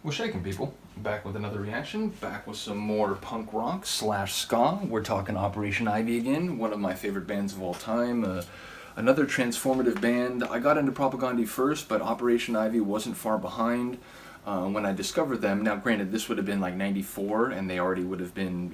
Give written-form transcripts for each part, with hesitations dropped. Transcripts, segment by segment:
Well, shaking people. Back with another reaction. Back with some more punk rock slash ska. We're talking Operation Ivy again, one of my favorite bands of all time. Another transformative band. I got into Propagandhi first, but Operation Ivy wasn't far behind when I discovered them. Now, granted, this would have been like '94, and they already would have been,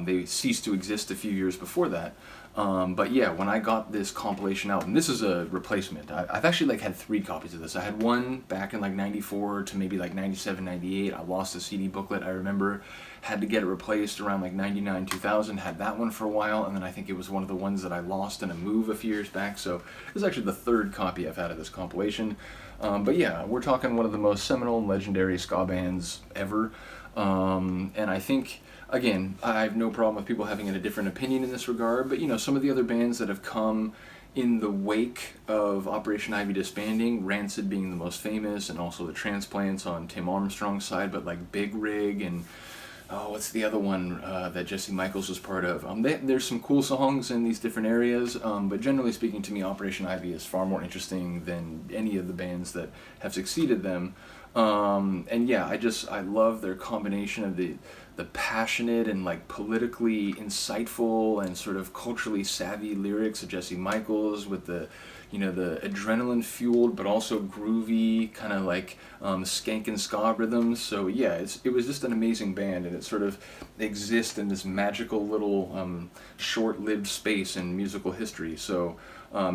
they ceased to exist a few years before that. But yeah, when I got this compilation album, this is a replacement. I've actually like had three copies of this. I had one back in like '94 to maybe like '97, '98. I lost the CD booklet, I remember. Had to get it replaced around like '99, 2000. Had that one for a while, and then I think it was one of the ones that I lost in a move a few years back. So this is actually the third copy I've had of this compilation. But yeah, we're talking one of the most seminal and legendary ska bands ever. And I think, again, I have no problem with people having a different opinion in this regard, but some of the other bands that have come in the wake of Operation Ivy disbanding, Rancid being the most famous, and also the Transplants on Tim Armstrong's side, but like Big Rig and what's the other one that Jesse Michaels was part of? There's some cool songs in these different areas, but generally speaking, to me, Operation Ivy is far more interesting than any of the bands that have succeeded them. And yeah, I love their combination of the passionate and like politically insightful and sort of culturally savvy lyrics of Jesse Michaels with the adrenaline fueled but also groovy kind of like skank and ska rhythms. So yeah, it was just an amazing band, and it sort of exists in this magical little short-lived space in musical history. So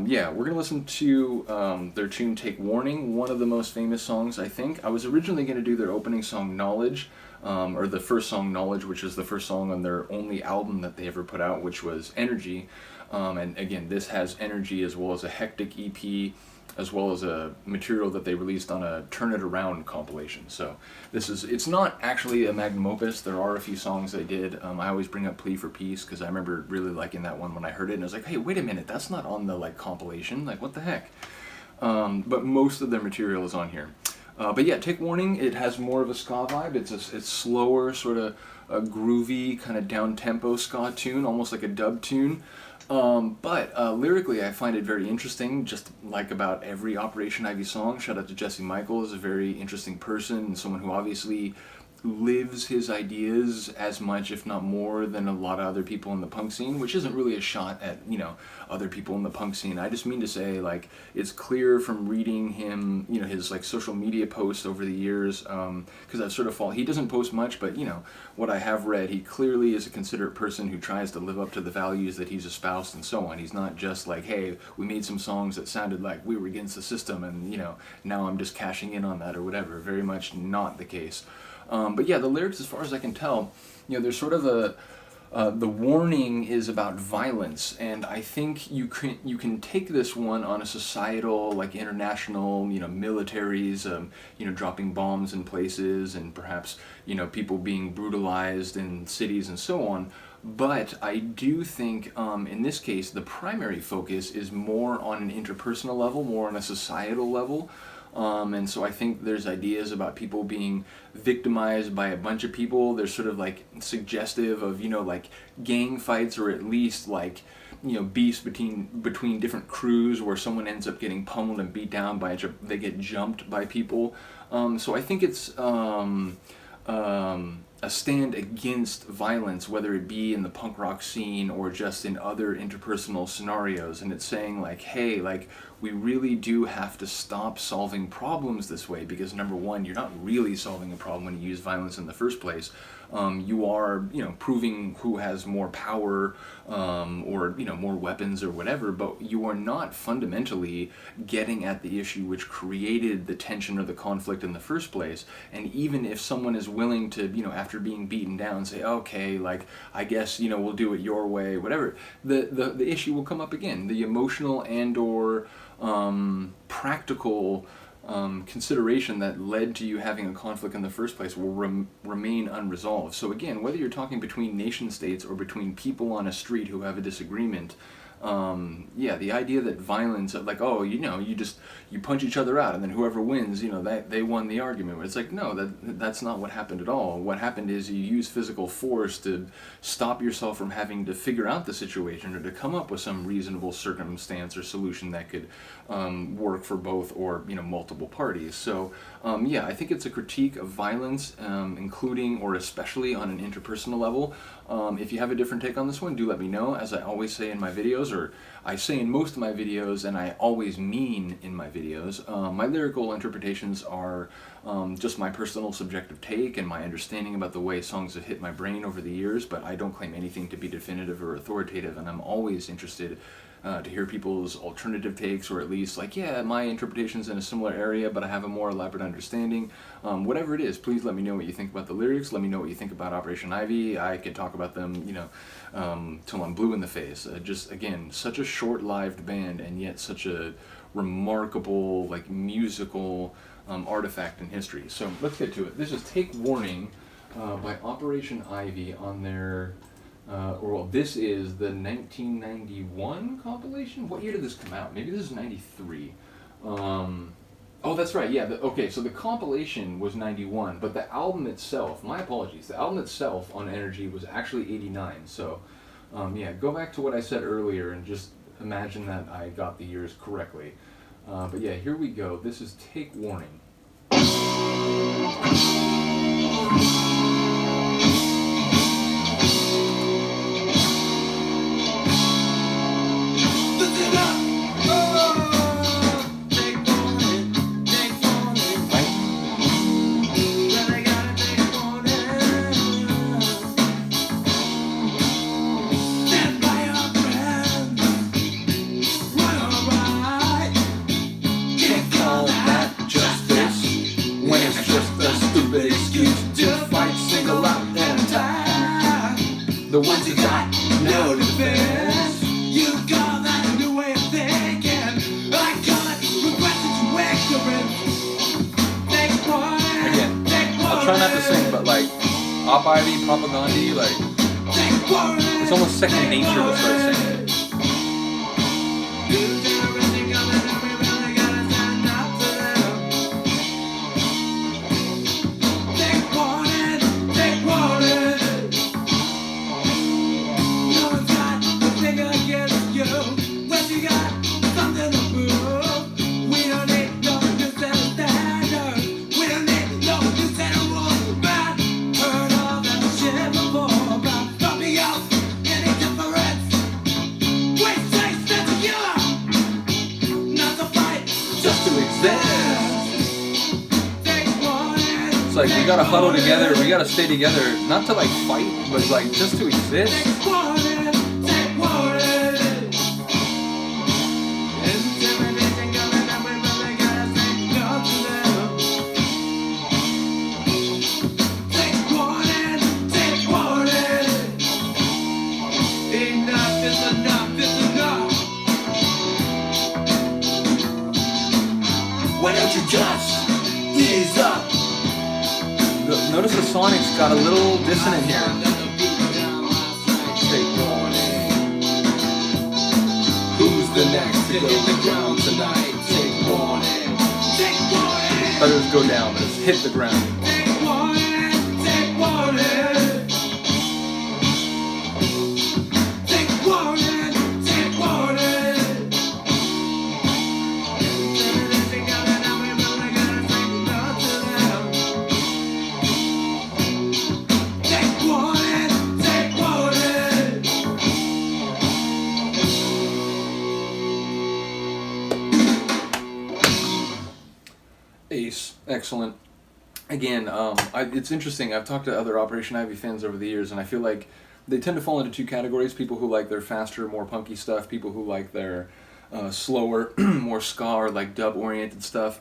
yeah, we're gonna listen to their tune "Take Warning," one of the most famous songs, I think. I was originally gonna do their opening song "Knowledge," or the first song "Knowledge," which is the first song on their only album that they ever put out, which was "Energy." And again, this has Energy as well as a Hectic EP, as well as a material that they released on a Turn It Around compilation. So it's not actually a magnum opus. There are a few songs they did. I always bring up Plea for Peace because I remember really liking that one when I heard it, and I was like, hey, wait a minute, that's not on the like compilation. Like, what the heck? But most of their material is on here. But yeah, Take Warning, it has more of a ska vibe. It's slower, sort of a groovy, kind of down-tempo ska tune, almost like a dub tune. But lyrically, I find it very interesting, just like about every Operation Ivy song. Shout out to Jesse Michaels, a very interesting person, and someone who obviously lives his ideas as much, if not more, than a lot of other people in the punk scene, which isn't really a shot at, other people in the punk scene. I just mean to say, like, it's clear from reading him, his, like, social media posts over the years, because I've sort of he doesn't post much, but, what I have read, he clearly is a considerate person who tries to live up to the values that he's espoused and so on. He's not just like, hey, we made some songs that sounded like we were against the system and, now I'm just cashing in on that or whatever. Very much not the case. But yeah, the lyrics, as far as I can tell, there's sort of the warning is about violence, and I think you can take this one on a societal, like international, militaries, dropping bombs in places, and perhaps people being brutalized in cities and so on. But I do think, in this case, the primary focus is more on an interpersonal level, more on a societal level. And so I think there's ideas about people being victimized by a bunch of people. There's sort of like suggestive of, like gang fights, or at least like, beefs between different crews where someone ends up getting pummeled and beat down they get jumped by people. So I think it's a stand against violence, whether it be in the punk rock scene or just in other interpersonal scenarios. And it's saying like, hey, like, we really do have to stop solving problems this way, because number one, you're not really solving a problem when you use violence in the first place. You are, proving who has more power, or, more weapons or whatever, but you are not fundamentally getting at the issue which created the tension or the conflict in the first place. And even if someone is willing to, after being beaten down, say, okay, like, I guess, we'll do it your way, whatever, the issue will come up again. The emotional and or practical consideration that led to you having a conflict in the first place will remain unresolved. So again, whether you're talking between nation states or between people on a street who have a disagreement, Yeah, the idea that violence, like, oh, you punch each other out, and then whoever wins, they won the argument. It's like, no, that's not what happened at all. What happened is you use physical force to stop yourself from having to figure out the situation or to come up with some reasonable circumstance or solution that could work for both or multiple parties. So yeah, I think it's a critique of violence, including or especially on an interpersonal level. If you have a different take on this one, do let me know. As I always say in my videos, or I say in most of my videos, and I always mean in my videos, my lyrical interpretations are just my personal subjective take and my understanding about the way songs have hit my brain over the years, but I don't claim anything to be definitive or authoritative, and I'm always interested to hear people's alternative takes, or at least like, yeah, my interpretation's in a similar area, but I have a more elaborate understanding. Whatever it is, please let me know what you think about the lyrics. Let me know what you think about Operation Ivy. I could talk about them, till I'm blue in the face. Just, again, such a short-lived band, and yet such a remarkable, like, musical artifact in history. So let's get to it. This is Take Warning by Operation Ivy on their... this is the 1991 compilation? What year did this come out? Maybe this is 93. Oh, that's right, yeah. Okay, so the compilation was 91, but the album itself, my apologies, the album itself on Energy was actually 89. So, yeah, go back to what I said earlier and just imagine that I got the years correctly. But yeah, here we go. This is Take Warning. The ones who got no defense. You call that a new way of thinking. I call it regressive ignorance. Again, I'll try not to sing, but like Op Ivy, Propaganda, like it's almost second nature to start singing it. It's like we gotta huddle together, we gotta stay together, not to like fight, but like just to exist. Why don't you just ease up? Notice the sonic's got a little dissonant here. Take warning. Who's the next to hit the ground tonight? Take warning. Take warning. Others go down, but it's hit the ground. Take warning. Take warning. Take warning. Take warning. Ace, excellent. Again, it's interesting. I've talked to other Operation Ivy fans over the years, and I feel like they tend to fall into two categories: people who like their faster, more punky stuff, people who like their slower, more ska or like dub-oriented stuff.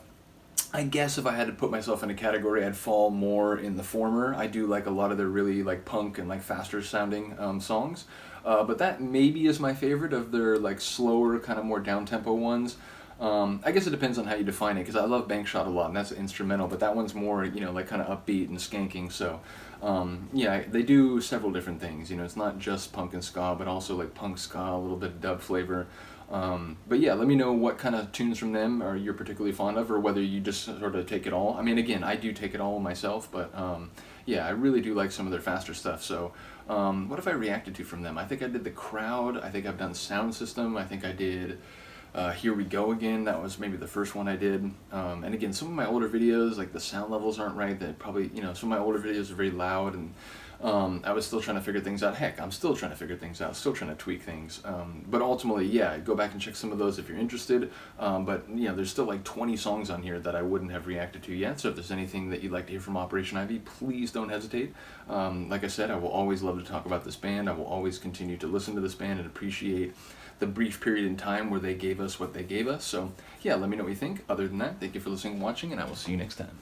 I guess if I had to put myself in a category, I'd fall more in the former. I do like a lot of their really like punk and like faster sounding songs, but that maybe is my favorite of their like slower, kind of more down-tempo ones. I guess it depends on how you define it, because I love Bank Shot a lot, and that's instrumental, but that one's more, like kind of upbeat and skanking. So, yeah, they do several different things. It's not just punk and ska, but also like punk ska, a little bit of dub flavor. But yeah, let me know what kind of tunes from them are you're particularly fond of, or whether you just sort of take it all. I mean, again, I do take it all myself, but yeah, I really do like some of their faster stuff. So, what have I reacted to from them? I think I did The Crowd. I think I've done Sound System. I think I did Here We Go Again. That was maybe the first one I did. And again, some of my older videos, like the sound levels aren't right. That probably, some of my older videos are very loud, and I was still trying to figure things out. Heck, I'm still trying to figure things out, still trying to tweak things. But ultimately, yeah, go back and check some of those if you're interested. But there's still like 20 songs on here that I wouldn't have reacted to yet. So if there's anything that you'd like to hear from Operation Ivy, please don't hesitate. Like I said, I will always love to talk about this band. I will always continue to listen to this band and appreciate the brief period in time where they gave us what they gave us. So yeah, let me know what you think. Other than that, thank you for listening and watching, and I will see you next time.